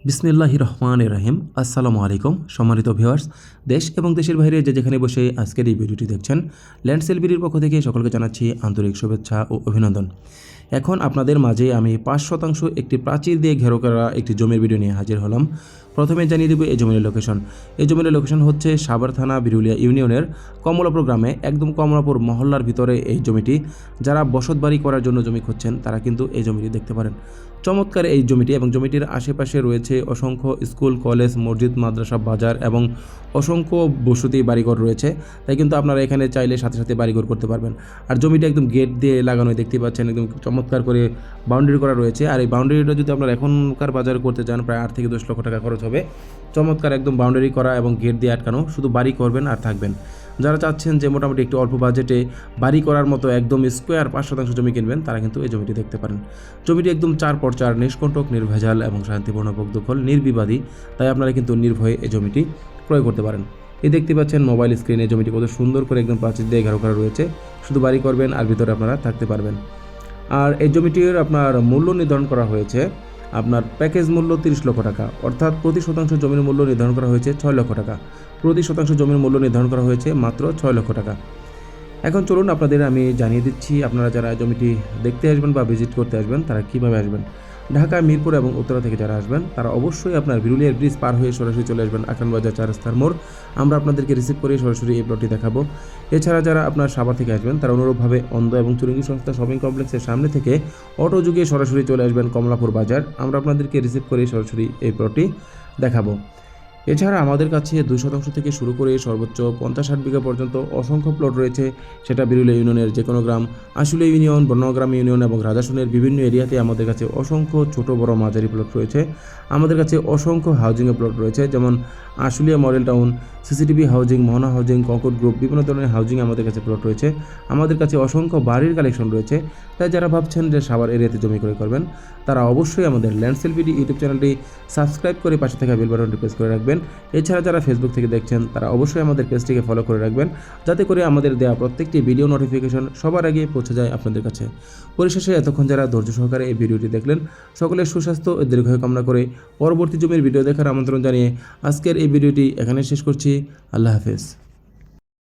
বিসমিল্লাহির রহমানির রহিম। আসসালামু আলাইকুম সম্মানিত ভিউয়ার্স, দেশ এবং দেশের বাইরে যেখানে বসে আজকের এই ভিডিওটি দেখছেন, ল্যান্ড সেল বিডির পক্ষ থেকে সকলকে জানাচ্ছি আন্তরিক শুভেচ্ছা ও অভিনন্দন। এখন আপনাদের মাঝে আমি 5% একটি প্রাচীর দিয়ে ঘেরো করা একটি জমির ভিডিও নিয়ে হাজির হলাম। প্রথমে জানিয়ে দেব এই জমির লোকেশন। এই জমির লোকেশন হচ্ছে সাভার থানা বিরুলিয়া ইউনিয়নের কমলাপুর গ্রামে, একদম কমলাপুর মহল্লার ভিতরে এই জমিটি। যারা বসতবাড়ি করার জন্য জমি খুঁজছেন তারা কিন্তু এই জমিটি দেখতে পারেন। চমৎকার এই জমিটি, এবং জমিটির আশেপাশে রয়েছে অসংখ্য স্কুল, কলেজ, মসজিদ, মাদ্রাসা, বাজার এবং অসংখ্য বসতি বাড়িঘর রয়েছে। তাই কিন্তু আপনারা এখানে চাইলে সাথে সাথে বাড়িঘর করতে পারবেন। আর জমিটা একদম গেট দিয়ে লাগানো, দেখতে পাচ্ছেন একদম চমৎকার করে বাউন্ডারি করা রয়েছে। আর এই বাউন্ডারিটা যদি আপনারা এখনকার বাজারে করতে চান প্রায় 8 থেকে 10 লক্ষ টাকা খরচ হবে। চমৎকার একদম বাউন্ডারি করা এবং গেট দিয়ে আটকানো, শুধু বাড়ি করবেন আর থাকবেন। যারা চাচ্ছেন যে মোটামুটি একটু অল্প বাজেটে বাড়ি করার মতো একদম স্কোয়ার 5% জমি কিনবেন, তারা কিন্তু এই জমিটি দেখতে পারেন। জমিটি একদম 4x4, নিষ্কণ্টক, নির্ভেজাল এবং শান্তিপূর্ণ দখল, নির্বিবাদী। তাই আপনারা কিন্তু নির্ভয়ে এই জমিটি ক্রয় করতে পারেন। এই দেখতে পাচ্ছেন মোবাইল স্ক্রিনে জমিটি কত সুন্দর করে একদম প্রাচীর দিয়ে ঘেরো করা রয়েছে। শুধু বাড়ি করবেন আর ভিতরে আপনারা থাকতে পারবেন। আর এই জমিটির আপনার মূল্য নির্ধারণ করা হয়েছে, আপনার প্যাকেজ মূল্য 30 লক্ষ টাকা, অর্থাৎ প্রতি শতাংশ জমির মূল্য নির্ধারণ করা হয়েছে 6 লক্ষ টাকা। প্রতি শতাংশ জমির মূল্য নির্ধারণ করা হয়েছে মাত্র 6 লক্ষ টাকা। এখন চলুন আপনাদের আমি জানিয়ে দিচ্ছি আপনারা যারা জমিটি দেখতে আসবেন বা ভিজিট করতে আসবেন তারা কীভাবে আসবেন। ঢাকা, মিরপুর এবং উত্তরা থেকে যারা আসবেন তারা অবশ্যই আপনার বিরুলিয়ার ব্রিজ পার হয়ে সরাসরি চলে আসবেন আখানবাজার 4 রাস্তার মোড়। আমরা আপনাদেরকে রিসিভ করে সরাসরি এই প্লটটি দেখাবো। এছাড়া যারা আপনার সাভার থেকে আসবেন তারা অনুরূপভাবে অন্ধ এবং চুরুঙ্গি সংস্থা শপিং কমপ্লেক্সের সামনে থেকে অটো যুগে সরাসরি চলে আসবেন কমলাপুর বাজার। আমরা আপনাদেরকে রিসিভ করে সরাসরি এই প্লটটি দেখাবো। এছাড়া আমাদের কাছে 2% থেকে শুরু করে সর্বোচ্চ 50-60 বিঘা পর্যন্ত অসংখ্য প্লট রয়েছে। সেটা বিরুলিয়া ইউনিয়নের যে কোনো গ্রাম, আশুলিয়া ইউনিয়ন, বনগ্রাম ইউনিয়ন এবং রাজাসনের বিভিন্ন এরিয়াতে আমাদের কাছে অসংখ্য ছোট বড় মাঝারি প্লট রয়েছে। আমাদের কাছে অসংখ্য হাউজিংয়ের প্লট রয়েছে, যেমন Ashulia model town, CCTV housing, Mohona housing, Concord group, বিভিন্ন ধরনের হাউজিং আমাদের কাছে প্লট রয়েছে। আমাদের কাছে অসংখ্য বাড়ির কালেকশন রয়েছে। তাই যারা ভাবছেন যে সাভার এরিয়াতে জমি ক্রয় করবেন তারা অবশ্যই আমাদের ল্যান্ড সেল বিডি ইউটিউব চ্যানেলটি সাবস্ক্রাইব করে পাশে থাকা বেল বাটনটি প্রেস করে রাখবেন। এছাড়া যারা ফেসবুক থেকে দেখছেন তারা অবশ্যই আমাদের পেজটিকে ফলো করে রাখবেন, যাতে করে আমাদের দেওয়া প্রত্যেকটি ভিডিও নোটিফিকেশন সবার আগে পৌঁছে যায় আপনাদের কাছে। পরিশেষে এতক্ষণ যারা ধৈর্য সহকারে এই ভিডিওটি দেখলেন, সকলের সুস্বাস্থ্য ও দীর্ঘায়ু কামনা করে পরবর্তী জমির ভিডিও দেখার আমন্ত্রণ জানিয়ে আজকের এই ভিডিওটি এখানে শেষ করছি। আল্লাহ হাফেজ।